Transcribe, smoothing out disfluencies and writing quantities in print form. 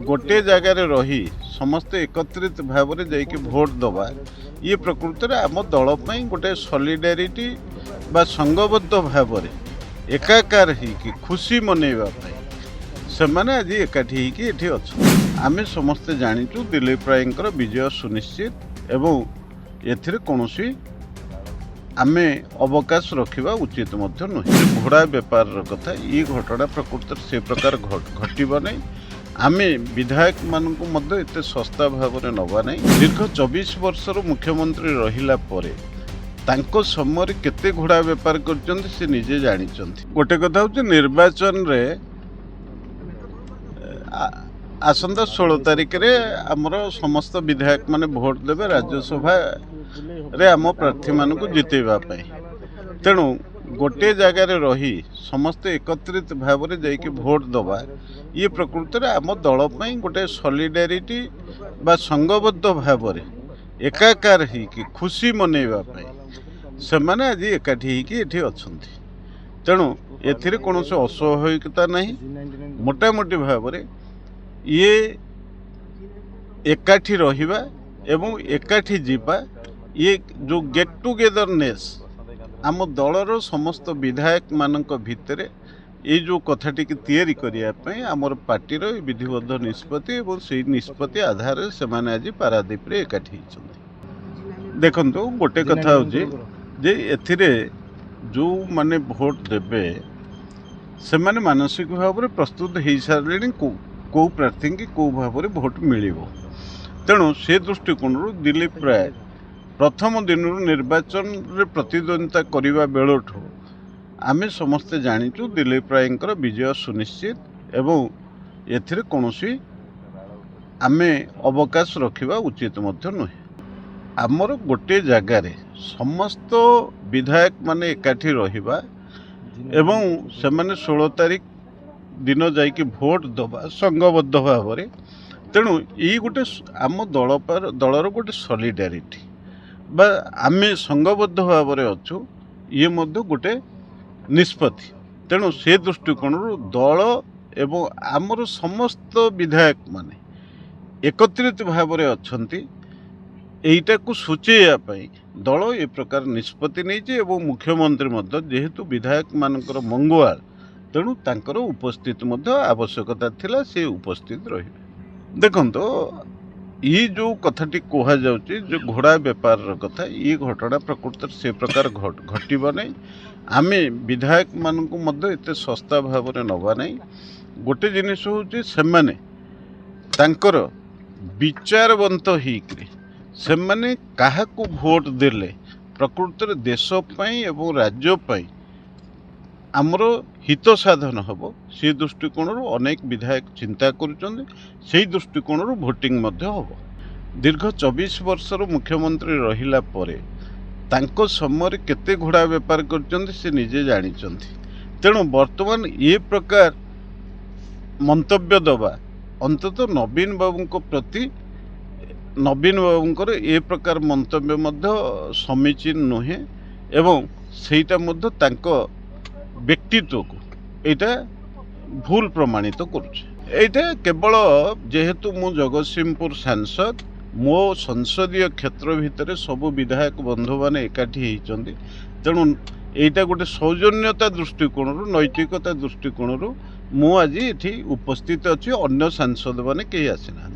गोटे जगार रही समस्ते एकत्रित भाव में जाइए भोट दबा ये प्रकृत में आम दल गोटे सॉलिडारिटी बा संगबद्ध भाव में एकाकार ही खुशी मनइवाई से मैंने आज एकाठी होती अच्छा आम समस्ते जाचु दिलीप राय विजय सुनिश्चित एवं एथिरे कौनसी आम अवकाश रखा उचित नुहे घोड़ा बेपार कथा ये घटना प्रकृत से प्रकार घटव नहीं आम विधायक मानक एत सस्ता भाव में नवा नहीं दीर्घ 24 वर्षर मुख्यमंत्री रहिला परे तांको समय केते घोड़ा बेपार कर से निजे जानी गोटे कथा हूँ निर्वाचन रे आसंता 16 तारिख रे आमर समस्त विधायक माने भोट देवे राज्यसभा रे आम प्रार्थी मान जितेबा तेणु गोटे जगार रही समस्ते एकत्रित भाव में जाइए भोट दबा ये प्रकृत में आम दल गोटे सॉलिडारिटी बा संगबद्ध भाव में एकाकार ही खुशी मनइवाई से मैंने आज एकाठी होती अच्छा तेणु एथिरे कौन से अस्वाभाविकता नहीं मोटामोटी भाव में ये एकाठी रहिबा एवं एकाठी जीवा ये जो गेट टुगेदरनेस आम दलर समस्त विधायक मानक भितर ये जो कथाटी तैयारी करने आमर पार्टीर विधिबद्ध निष्पत्ति और से निष्पत्ति आधार से माने आज पारादीप रे एकाठी देखो गोटे कथा जे एथिरे जो माने भोट देवे से माने मानसिक भाव में प्रस्तुत हो सारे कौ प्रार्थी की कौ भाव में भोट मिल तेणु से दृष्टिकोण दिलीप राय प्रथम दिन निर्वाचन रे प्रतिद्वंदिता करने बेलू आम समस्ते जाचु दिलीप राय विजय सुनिश्चित एवं एथिरे कौनसी आम अवकाश रखा उचित नुहे आमर गोटे जगार समस्त विधायक माने एकाठी रहिबा एवं से माने 16 तारिख दिन जाइए भोट दबा संगबद्ध भाव में तेणु ये गोटे आम दलर गोटे सॉलिडारिटी बा आम संगबद्ध भाव में अच्छु ये गोटे निष्पत्ति तेणु से दृष्टिकोण दल एवं आमर समस्त विधायक माने एकत्रित भाव में अच्छा यहीटा को सूचेवाई दल ए प्रकार निष्पत्ति नहीं मुख्यमंत्री जेहेतु विधायक मानकर मंगुआल तेणु तांकर उपस्थित आवश्यकता थिला से उपस्थित रही देखो ये जो कथाटी कह जाउची जो घोड़ा बेपार कथा ये घटना प्रकृत से प्रकार घटव नहीं आम विधायक मानक एत सस्ता भाव में नवा नहीं गोटे जिनिस हूँ से माने तांकर विचारवंत होकर से माने काहाकू भोट देले प्रकृत में देशपाई एवं राज्यपाई आमर हित साधन हम से दृष्टिकोण अनेक विधायक चिंता कर दृष्टिकोण भोटिंग हम दीर्घ 24 वर्षर मुख्यमंत्री रहिला परे तांको समय केते घोड़ा बेपार कर से निजे जानी तेणु वर्तमान ये प्रकार मंतव्य दबा अंतत नवीन बाबू प्रति नवीन बाबूंकर ए प्रकार मंतव्य समीचीन नुहे एवं सेटा व्यक्तित्व को यहाँ भूल प्रमाणित करुचे केवल जेहेतु मु जगतसिंहपुर सांसद मो संसदीय क्षेत्र भितर सबु विधायक बंधु माने एकाठी होती तेणु यहाँ गोटे सौजन्यता दृष्टिकोण नैतिकता दृष्टिकोण मु आज ये उपस्थित अच्छी अन्य सांसद माने कहीं आसीना।